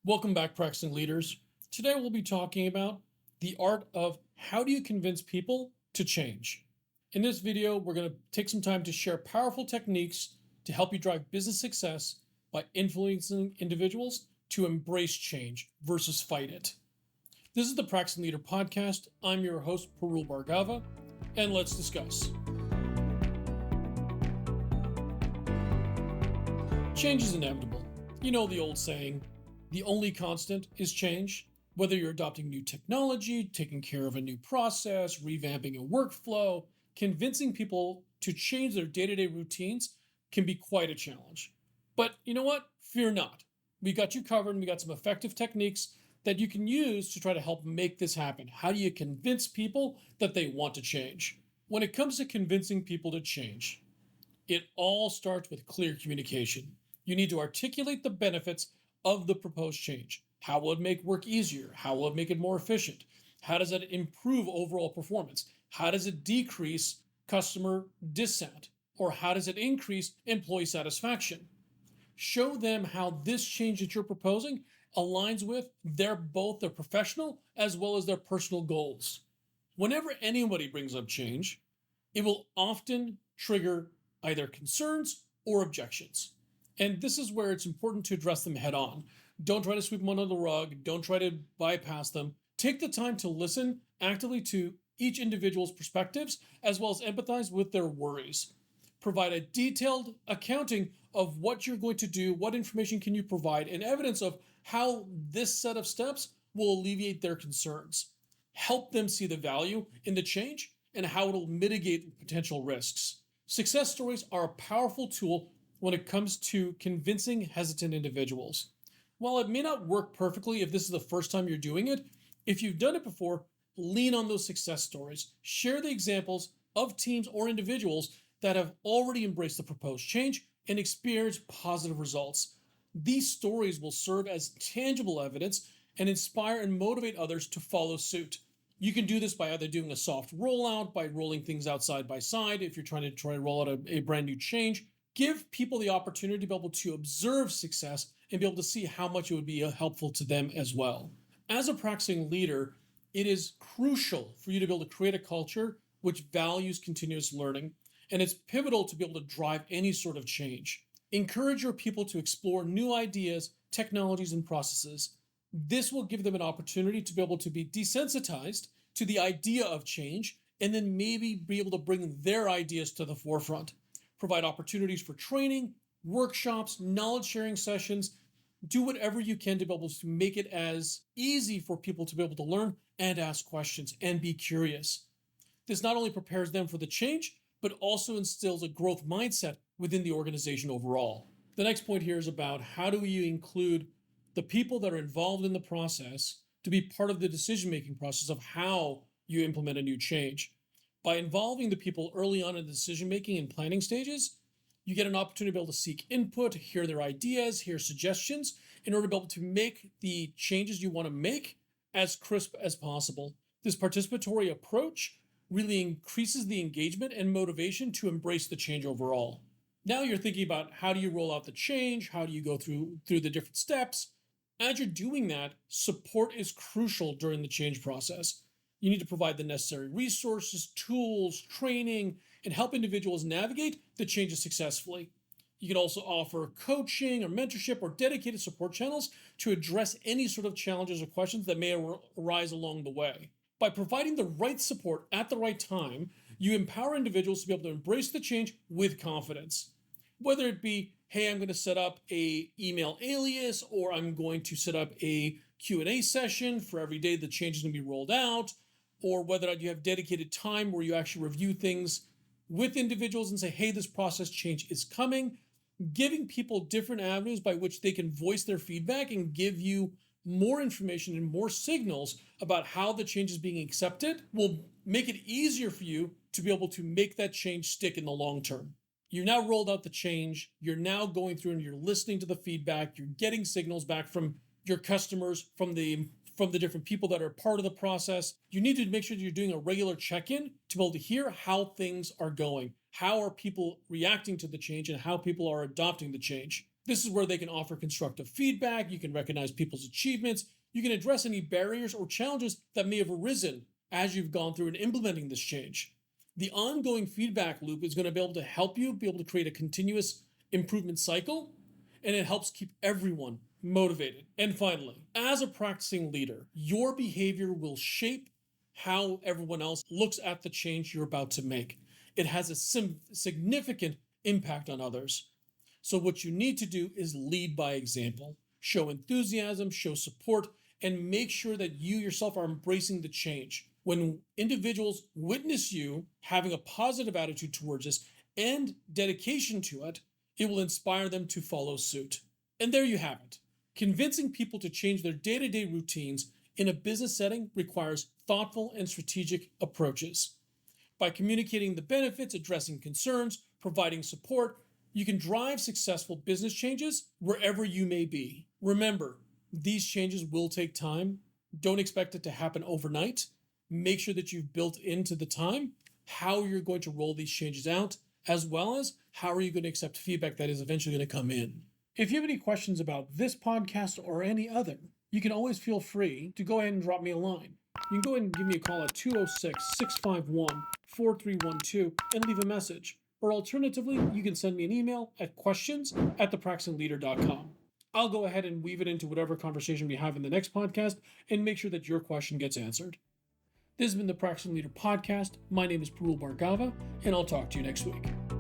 Welcome back, practicing leaders. Today we'll be talking about the art of how do you convince people to change. In this video, we're going to take some time to share powerful techniques to help you drive business success by influencing individuals to embrace change versus fight it. This is the Practicing Leader podcast. I'm your host, Parul Bhargava, and let's discuss. Change is inevitable. You know the old saying, the only constant is change. Whether you're adopting new technology, taking care of a new process, revamping a workflow, convincing people to change their day-to-day routines can be quite a challenge. But you know what? Fear not. We got you covered, and we got some effective techniques that you can use to try to help make this happen. How do you convince people that they want to change? When it comes to convincing people to change, it all starts with clear communication. You need to articulate the benefits of the proposed change. How will it make work easier? How will it make it more efficient? How does it improve overall performance? How does it decrease customer dissent? Or how does it increase employee satisfaction? Show them how this change that you're proposing aligns with both their professional as well as their personal goals. Whenever anybody brings up change, it will often trigger either concerns or objections. And this is where it's important to address them head on. Don't try to sweep them under the rug. Don't try to bypass them. Take the time to listen actively to each individual's perspectives, as well as empathize with their worries. Provide a detailed accounting of what you're going to do, what information can you provide, and evidence of how this set of steps will alleviate their concerns. Help them see the value in the change and how it will mitigate potential risks. Success stories are a powerful tool when it comes to convincing hesitant individuals. While it may not work perfectly if this is the first time you're doing it, if you've done it before, lean on those success stories. Share the examples of teams or individuals that have already embraced the proposed change and experienced positive results. These stories will serve as tangible evidence and inspire and motivate others to follow suit. You can do this by either doing a soft rollout, by rolling things out side by side if you're trying to roll out a brand new change. Give people the opportunity to be able to observe success and be able to see how much it would be helpful to them as well. As a practicing leader, it is crucial for you to be able to create a culture which values continuous learning, and it's pivotal to be able to drive any sort of change. Encourage your people to explore new ideas, technologies, and processes. This will give them an opportunity to be able to be desensitized to the idea of change and then maybe be able to bring their ideas to the forefront. Provide opportunities for training, workshops, knowledge sharing sessions. Do whatever you can to be able to make it as easy for people to be able to learn and ask questions and be curious. This not only prepares them for the change, but also instills a growth mindset within the organization overall. The next point here is about how do you include the people that are involved in the process to be part of the decision-making process of how you implement a new change. By involving the people early on in the decision-making and planning stages, you get an opportunity to be able to seek input, hear their ideas, hear suggestions, in order to be able to make the changes you want to make as crisp as possible. This participatory approach really increases the engagement and motivation to embrace the change overall. Now you're thinking about how do you roll out the change, how do you go through the different steps. As you're doing that, support is crucial during the change process. You need to provide the necessary resources, tools, training, and help individuals navigate the changes successfully. You can also offer coaching or mentorship or dedicated support channels to address any sort of challenges or questions that may arise along the way. By providing the right support at the right time, you empower individuals to be able to embrace the change with confidence. Whether it be, hey, I'm going to set up an email alias, or I'm going to set up a Q&A session for every day the change is going to be rolled out, or whether or not you have dedicated time where you actually review things with individuals and say, hey, this process change is coming. Giving people different avenues by which they can voice their feedback and give you more information and more signals about how the change is being accepted will make it easier for you to be able to make that change stick in the long term. You've now rolled out the change. You're now going through and you're listening to the feedback. You're getting signals back from your customers, from the different people that are part of the process. You need to make sure that you're doing a regular check-in to be able to hear how things are going. How are people reacting to the change and how people are adopting the change? This is where they can offer constructive feedback, you can recognize people's achievements, you can address any barriers or challenges that may have arisen as you've gone through and implementing this change. The ongoing feedback loop is going to be able to help you be able to create a continuous improvement cycle, and it helps keep everyone motivated. And finally, as a practicing leader, your behavior will shape how everyone else looks at the change you're about to make. It has a significant impact on others. So what you need to do is lead by example, show enthusiasm, show support, and make sure that you yourself are embracing the change. When individuals witness you having a positive attitude towards this and dedication to it, it will inspire them to follow suit. And there you have it. Convincing people to change their day-to-day routines in a business setting requires thoughtful and strategic approaches. By communicating the benefits, addressing concerns, providing support, you can drive successful business changes wherever you may be. Remember, these changes will take time. Don't expect it to happen overnight. Make sure that you've built into the time how you're going to roll these changes out, as well as how are you going to accept feedback that is eventually going to come in. If you have any questions about this podcast or any other, you can always feel free to go ahead and drop me a line. You can go ahead and give me a call at 206-651-4312 and leave a message. Or alternatively, you can send me an email at questions@thepracticingleader.com. I'll go ahead and weave it into whatever conversation we have in the next podcast and make sure that your question gets answered. This has been the Practicing Leader Podcast. My name is Parul Bhargava, and I'll talk to you next week.